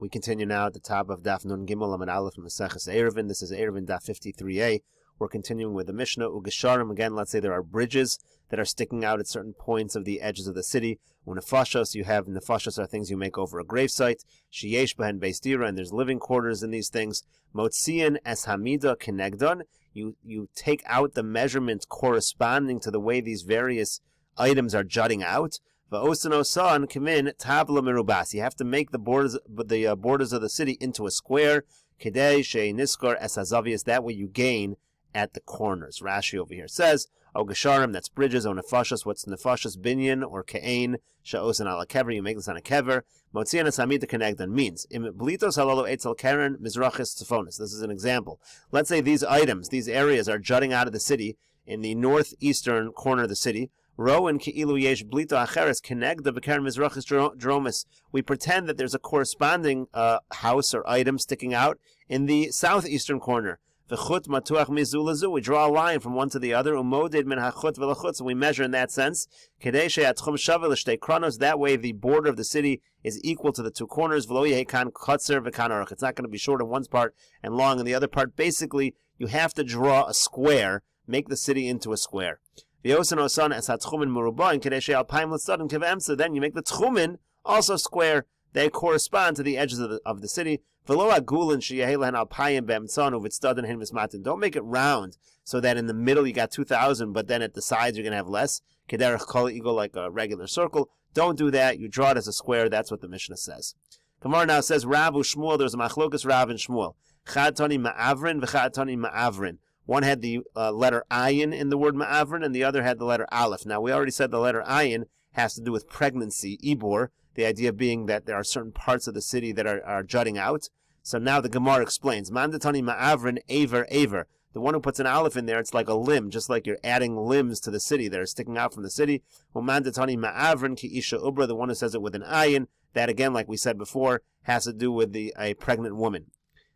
We continue now at the top of Daf Nun Gimel Amud Aleph Meseches Eruvin. This is Eruvin Daf 53a. We're continuing with the Mishnah. Ugesharim, again, let's say there are bridges that are sticking out at certain points of the edges of the city. Unefashos, you have nefashos are things you make over a gravesite. Sheyesh behen beis dira, and there's living quarters in these things. Motzian es hamida kenegdon. You take out the measurement corresponding to the way these various items are jutting out. Va'osanosan kamin tabla merubas. You have to make the borders of the city into a square. Kedei shei niskar es hazavias. That way you gain at the corners. Rashi over here says, O Gesharim, that's bridges. O Nefashas, what's Nefashas? Binyan or Ke'ain. Sha'osan ala kever, you make this on a kever. Motzian es hamida kenegdan means, Im blitos halolo etzel keren mizrachis tzefonis. This is an example. Let's say these items, these areas are jutting out of the city in the northeastern corner of the city. Rowan ki'ilu yesh blito acheres kenegda b'keren mizrachis dromis. We pretend that there's a corresponding house or item sticking out in the southeastern corner. We draw a line from one to the other. And we measure in that sense. That way the border of the city is equal to the two corners. It's not going to be short in one part and long in the other part. Basically, you have to draw a square, make the city into a square. Then you make the tchumen also square. They correspond to the edges of the city. Don't make it round so that in the middle you got 2,000, but then at the sides you're going to have less. You go like a regular circle. Don't do that. You draw it as a square. That's what the Mishnah says. Gemara now says, Rav Shmuel, there's a machlokas Rav and Shmuel. Chad tani ma'avrin v'chad tani ma'avrin. One had the letter ayin in the word ma'avrin, and the other had the letter aleph. Now, we already said the letter ayin has to do with pregnancy, ibor, the idea being that there are certain parts of the city that are jutting out. So now the Gemara explains, mandatani ma'avrin aver. The one who puts an aleph in there, it's like a limb, just like you're adding limbs to the city that are sticking out from the city. Mandatani ma'avrin ki isha ubra, the one who says it with an ayin, that again, like we said before, has to do with a pregnant woman.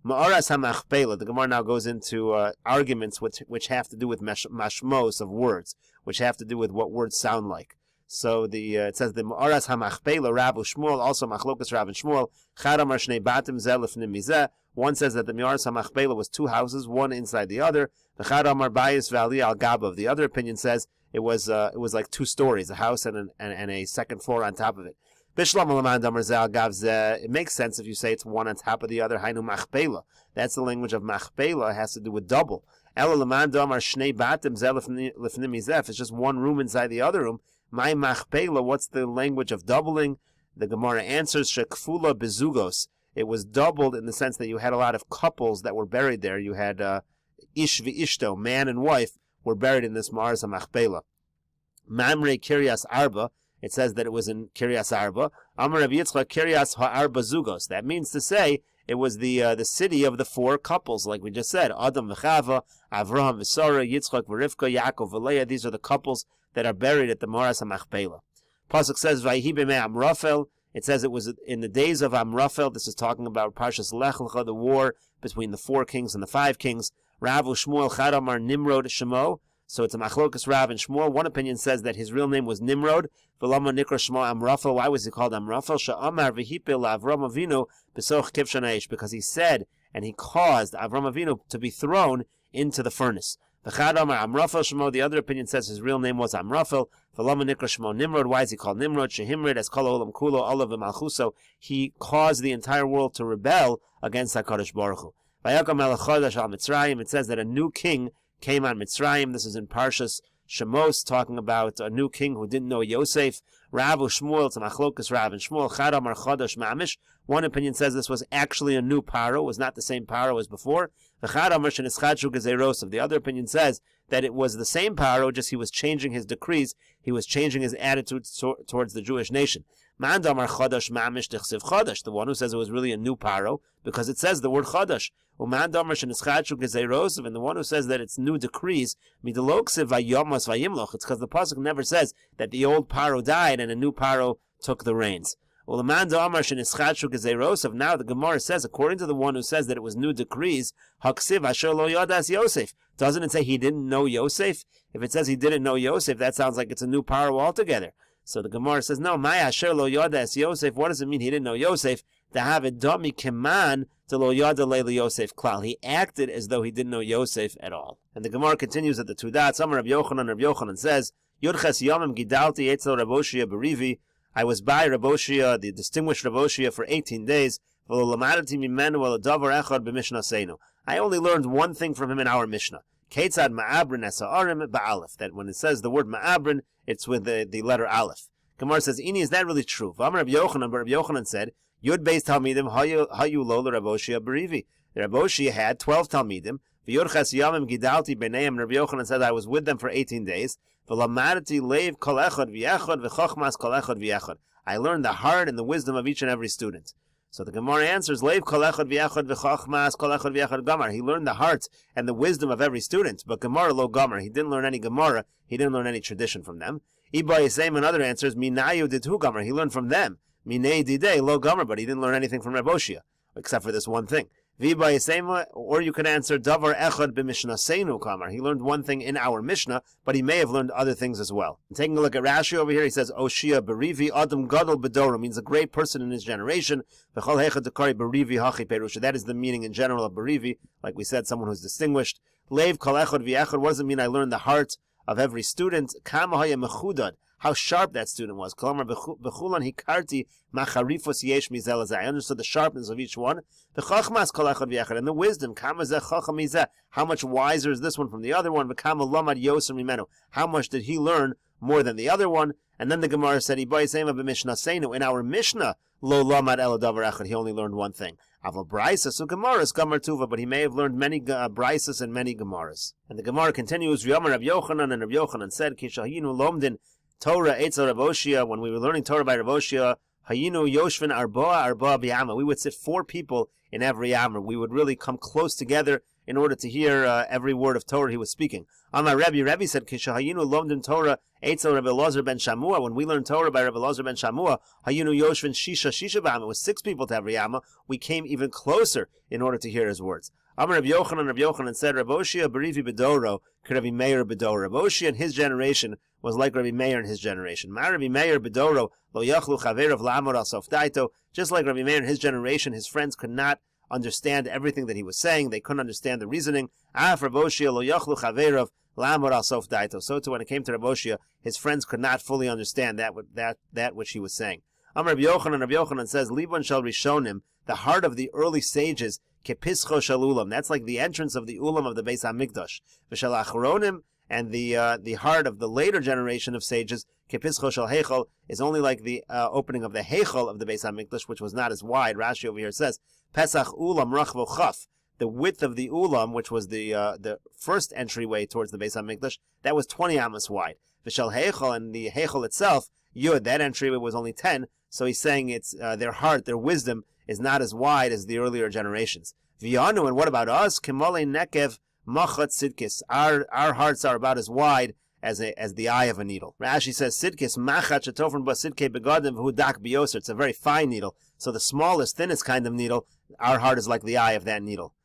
Ma'aras hamachpela, the Gemara now goes into arguments which have to do with mashmos of words, which have to do with what words sound like. So it says the Ma'aras hamachpela, Rav Shmuel, also machlokas Rav and Shmuel, chad amar shnei batim zeh lefnim mizeh. One says that the Ma'aras hamachpela was two houses, one inside the other. The chad amar bayis v'ali al gabav. The other opinion says it was like 2 stories, a house and a second floor on top of it. It makes sense if you say it's one on top of the other. Hainu machpela. That's the language of machpela. It has to do with double. It's just one room inside the other room. My machpela, what's the language of doubling? The Gemara answers, shekfula bezugos. It was doubled in the sense that you had a lot of couples that were buried there. You had ish v'ishto, man and wife, were buried in this Ma'aras HaMachpela. Mamre Kiryas Arba, it says that it was in Kiryas Arba. Amar Rav Yitzchak Kiryas Ha'arba Zugos. That means to say it was the city of the 4 couples, like we just said. Adam v'Chava, Avraham v'Sara, Yitzchak v'Rivka, Yaakov v'Leah. These are the couples that are buried at the Ma'aras HaMachpela. Pasuk says, Vayhi b'mei Amrafel. It says it was in the days of Amrafel. This is talking about Parshas Lech Lecha, the war between the 4 kings and the 5 kings. Rav Shmuel Chad Amar Nimrod Shemo. So it's a machlokas Rav and Shmuel. One opinion says that his real name was Nimrod. V'lama nikra Shmo Amrafel. Why was he called Amrafel? Sha'amar v'hipil Avram Avinu b'soch kivshan ha'esh. Because he said and he caused Avram Avinu to be thrown into the furnace. V'chad Amar Amrafel Shmo. The other opinion says his real name was Amrafel. V'lama nikra Shmo Nimrod. Why is he called Nimrod? Shehimrid as kol olam kulo olav v'malchuso. He caused the entire world to rebel against HaKadosh Baruch Hu. V'yakam melech chodesh al Mitzrayim. It says that a new king came on Mitzrayim. This is in Parshas Shemos, talking about a new king who didn't know Yosef. Rav Shmuel, it's a machlokas Rav and Shmuel. Chad Amar Chodesh Mamish. One opinion says this was actually a new Paro, was not the same Paro as before. Chad Amar Shenischadchu Gezerosov. The other opinion says that it was the same Paro, just he was changing his decrees. He was changing his attitude towards the Jewish nation. Man Damar Chodesh Mamish Dechsiv Chodesh. The one who says it was really a new Paro, because it says the word Chodesh. And the one who says that it's new decrees, it's because the pasuk never says that the old Paro died and a new Paro took the reins. Now the Gemara says, according to the one who says that it was new decrees, doesn't it say he didn't know Yosef? If it says he didn't know Yosef, that sounds like it's a new Paro altogether. So the Gemara says, no, Maya Asher Lo Yodas Yosef. What does it mean he didn't know Yosef? to have a dummy keman to lo yada leili Yosef klal. He acted as though he didn't know Yosef at all. And the Gemara continues at the two dots. Amar Rabbi Yochanan says, Yudches Yomim Gidalti Etzel Rav Oshia Berivi. I was by Rav Oshia, the distinguished Rav Oshia, for 18 days. I only learned one thing from him in our Mishnah. Ketzad ma'abrin esa'arim ba'alef. That when it says the word ma'abrin, it's with the letter aleph. Gemara says, Ini, is that really true? V'amar Rabbi Yochanan, but Rabbi Yochanan said, Yud beis talmidim hayu lo Rav Oshia berivi. Rav Oshia had 12 talmidim. V'yurchas yamim gidalti b'neim. Rabbi Yochanan said, I was with them for 18 days. V'lamadati leiv kol echad v'yechad v'chochmas kol echad v'yechad. I learned the heart and the wisdom of each and every student. So the Gemara answers, Leiv kol echad v'yechad v'chochmas kol echad v'yechad gamar. He learned the heart and the wisdom of every student, but Gemara lo gamar. He didn't learn any Gemara. He didn't learn any tradition from them. Iba Yisem and other answers, Minayu didhu gamar. He learned from them. Minei didei lo gamar, but he didn't learn anything from Rav Oshia, except for this one thing. Viba Yisem, or you could answer, Davar echad b'mishnaseinu gamar. He learned one thing in our Mishnah, but he may have learned other things as well. And taking a look at Rashi over here, he says, Oshia berivi adam gadol bedoro, means a great person in his generation. V'chol hechad dekari berivi hachi perusha. That is the meaning in general of berivi, like we said, someone who's distinguished. Leiv kol echad v'yechad, what does it mean I learned the heart of every student? Kama haya mechudad, how sharp that student was. Kolomar b'chulan hikarti macharifos yesh mizel azeh. I understood the sharpness of each one. V'chachmas kol echad v'yechad, and the wisdom. Kama zeh chacham mizeh. How much wiser is this one from the other one? V'kama lamad yoser mimenu. How much did he learn more than the other one? And then the Gemara said, in our Mishnah, lo lamad ela davar echad, he only learned one thing. Aval braisas, so Gemaras gamar tuva, but he may have learned many braisas and many Gemaras. And the Gemara continues, V'yamar Rav Yochanan, and Rav Yochanan said, Kishahinu lomdin Torah etzel Rav Oshia, when we were learning Torah by Rav Oshia, Hayinu yoshvin arboa b'yama. We would sit 4 people in every yamar. We would really come close together in order to hear every word of Torah he was speaking. Amar Rebbe said, Kishahayinu lomdim Torah etzel Rabbi Elazar ben Shamua. When we learned Torah by Rabbi Elazar ben Shamua, Hayinu yoshvin shisha b'yama. It was 6 people to every yama. We came even closer in order to hear his words. Amar Rabbi Yochanan said, Rav Oshia berivi bedoro, Rabbi Meir bedoro. Rav Oshia in his generation was like Rabbi Meir in his generation. Ma Rabbi Meir bedoro lo yachlu chaverav la'amor al sof daito. Just like Rabbi Meir in his generation, his friends could not understand everything that he was saying. They couldn't understand the reasoning. Af Rav Oshia lo yachlu chaverav la'amor al sof daito. So too, when it came to Rav Oshia, his friends could not fully understand that which he was saying. Amar Rabbi Yochanan says, Libon shel rishonim, the heart of the early sages, kepischo shel ulam. That's like the entrance of the ulam of the Beis Hamikdash. V'shel achronim, and the heart of the later generation of sages, kepischo shel heichal, is only like the opening of the heichal of the Beis Hamikdash, which was not as wide. Rashi over here says, Pesach ulam rachvo chaf. The width of the ulam, which was the first entryway towards the Beis Hamikdash, that was 20 amos wide. V'shel heichal, and the heichal itself, yud, that entryway was only 10. So he's saying it's their heart, their wisdom is not as wide as the earlier generations. V'yanu, and what about us? Kimole nekev machat sidkis. Our hearts are about as wide as the eye of a needle. Rashi says sidkis machat shetofren ba sidke begadim v'hudak biyoser. It's a very fine needle. So the smallest, thinnest kind of needle, our heart is like the eye of that needle.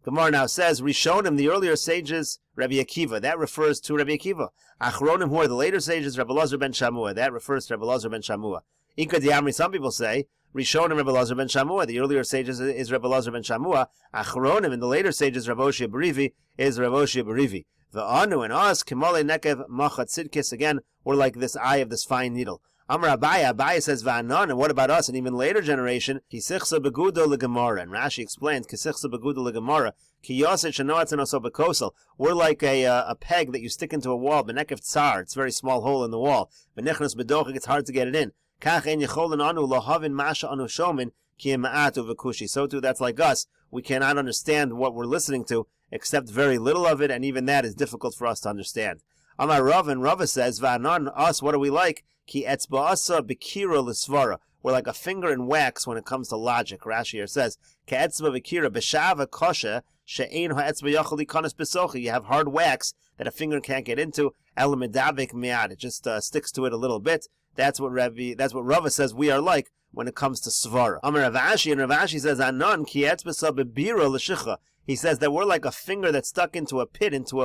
Gemara now says, Rishonim, the earlier sages, Rabbi Akiva. That refers to Rabbi Akiva. Achronim, who are the later sages, Rabbi Elazar ben Shamua. That refers to Rabbi Elazar ben Shamua. Ika diamri, some people say, Rishonim Rabbi Elazar ben Shamua. The earlier sages is Rabbi Elazar ben Shamua. Achronim, and the later sages, Rav Oshia berivi, is Rav Oshia berivi. The anu and us, Kimole nekev machat sidkis, again, we're like this eye of this fine needle. Amar Abaya says va'anan, and what about us? An even later generation, Kisichsa begudo legemara. And Rashi explains, Kisichsa begudo legemara, Ki yoset shenoatzen oso bekosel. We're like a peg that you stick into a wall, benekev tsar, it's a very small hole in the wall. Benichnas bedochik, it's hard to get it in. Kach en yecholin anu lohavin masha anu shomin, ki ma'atu v'kushi. So too, that's like us. We cannot understand what we're listening to, except very little of it, and even that is difficult for us to understand. Amar Rav, and Rava says, va'anan, us, what are we like? Ki etzba'asa b'kira l'svara. We're like a finger in wax when it comes to logic. Rashi here says, Ke'etzba b'kira b'shava kosha she'ein ha'etzba yachal likanas b'sochi. You have hard wax that a finger can't get into. El medavik miad. It just sticks to it a little bit. That's what Rava says we are like when it comes to svara. Amar Rav Ashi, and Rav Ashi says, Anan ki etzba'sa b'bira l'shicha. He says that we're like a finger that's stuck into a pit, into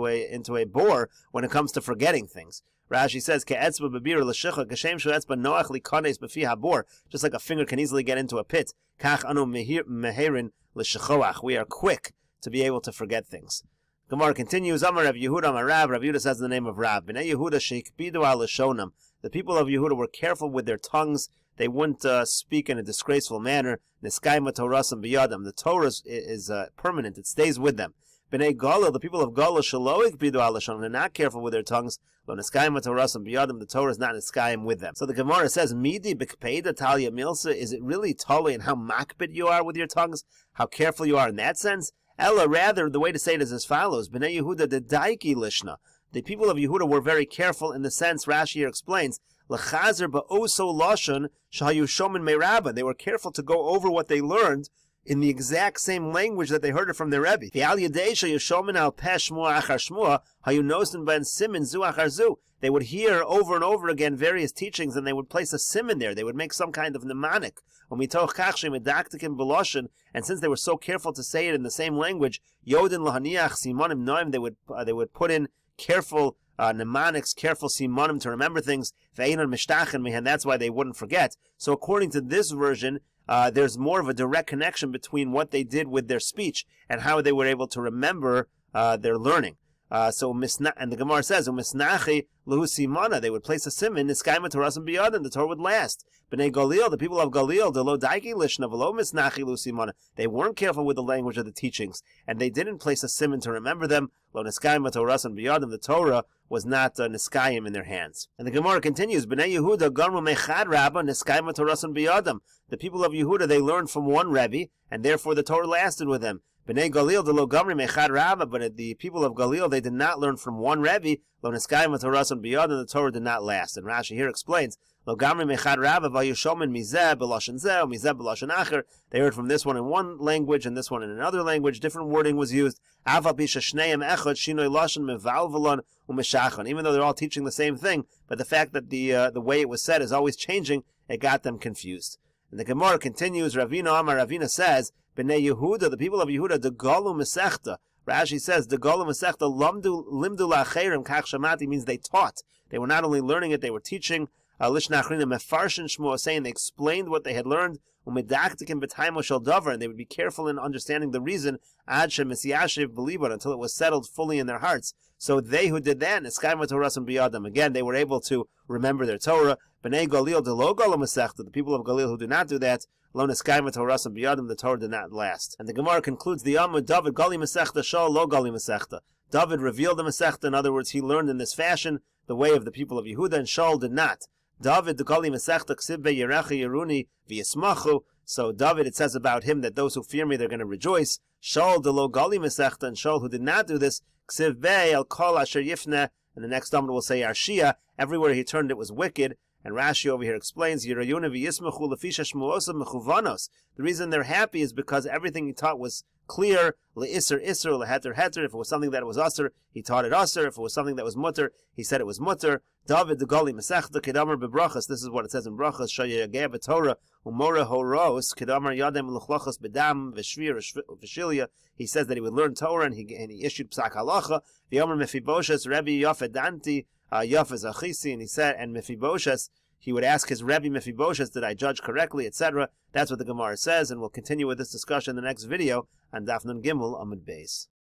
a bore when it comes to forgetting things. Rashi says, "Ke'etzba bebira l'shicha kashem she'etzba noach likanes b'fi habor." Just like a finger can easily get into a pit. Kach anu meherin l'shichoach. We are quick to be able to forget things. Gemara continues. Amar Rav Yehuda Amar Rav. Rav Yehuda says in the name of Rav. Bnei Yehuda sheikpidu al lashonam. The people of Yehuda were careful with their tongues. They wouldn't speak in a disgraceful manner. Niskayma torasam biyadam. The Torah is permanent. It stays with them. Bnei Galil, the people of Galil, shaloik bidu al lashonam. They're not careful with their tongues. Lo niskayma torasam biyadam. The Torah is not niskayim with them. So the Gemara says, Midi b'kpeida talia milsa. Is it really totally in how makbid you are with your tongues? How careful you are in that sense? Ella, rather, the way to say it is as follows. Bnei Yehuda de daiki lishna. The people of Yehuda were very careful in the sense, Rashi here explains, L'chazer ba'oso lashon shahayu shomin me'rabba. They were careful to go over what they learned in the exact same language that they heard it from their Rebbe. They would hear over and over again various teachings, and they would place a simon there. They would make some kind of mnemonic. And since they were so careful to say it in the same language, they would put in careful mnemonics, careful simonim to remember things, and that's why they wouldn't forget. So according to this version, there's more of a direct connection between what they did with their speech and how they were able to remember their learning. And the Gemara says, "Umisnachi luhu simana." They would place a simon, niskayma torasam biyad, and the Torah would last. Bnei Galil, the people of Galil, de lo daiki lishna v'lo misnachi luhu simana. They weren't careful with the language of the teachings, and they didn't place a simon to remember them. Lo niskayma torasam biyad, and the Torah was not niskayim in their hands. And the Gemara continues, Bnei Yehuda garmu mechad rabba niskayma torasam biyadam. The people of Yehuda, they learned from one Rebbe, and therefore the Torah lasted with them. Bnei Galil de lo gamri mechad rabba, but the people of Galil, they did not learn from one Rebbe. Lo niskayim torasam biyad, and the Torah did not last. And Rashi here explains, lo gamri mechad rabba vayushomen mizeh b'lashon zeh mizeh b'lashon acher. They heard from this one in one language and this one in another language. Different wording was used. Aval pi sheshneim echad shinoi lashon mevalvelon umeshachon. Even though they're all teaching the same thing, but the fact that the way it was said is always changing, it got them confused. And the Gemara continues. Ravina Amar Ravina says, Bnei Yehuda, the people of Yehuda, the galu Mesechta. Rashi says, the galu Mesechta limdu la'acherim kach shamati, means they taught. They were not only learning it, they were teaching. Lishna achrina mefarshin shmo, saying they explained what they had learned. Umedaktikim b'taimo shel davar, and they would be careful in understanding the reason ad shemesiyashiv b'liban, until it was settled fully in their hearts. So they who did that, niskayma torasam biyadam, again, they were able to remember their Torah. Bnei Galil de lo galu Mesechta, the people of Galil who do not do that, lo niskayma torasam biyadam, the Torah did not last. And the Gemara concludes the Amud, David gali Mesechta shal lo gali Mesechta. David revealed the Mesechta, in other words, he learned in this fashion the way of the people of Yehuda, and Shaul did not. David the gali Mesechta ksiv be yerecha yeruni v'yismachu. So David, it says about him that those who fear me, they're going to rejoice. Shaul de lo gali Mesechta, and Shaul who did not do this, ksiv be el kol asher yifne, and the next Amud will say Arshia, everywhere he turned it was wicked. And Rashi over here explains, the reason they're happy is because everything he taught was clear. Le'isr isr, leheter heter. If it was something that was usr, he taught it usr. If it was something that was mutter, he said it was mutter. David the gali Mesechta kedamar bebrachas. This is what it says in brachas. Shayageh b'Torah umora horos kedamar yadem luchlachas bedam v'shvir v'shilia. He says that he would learn Torah, and he issued psak halacha. V'yomer Mephibosheth Rebbe Yafedanti. Yafez Achisi, and he said, and Mephibosheth, he would ask his Rebbe Mephibosheth, did I judge correctly, etc. That's what the Gemara says, and we'll continue with this discussion in the next video on Daf Nun Gimel Amud Beis.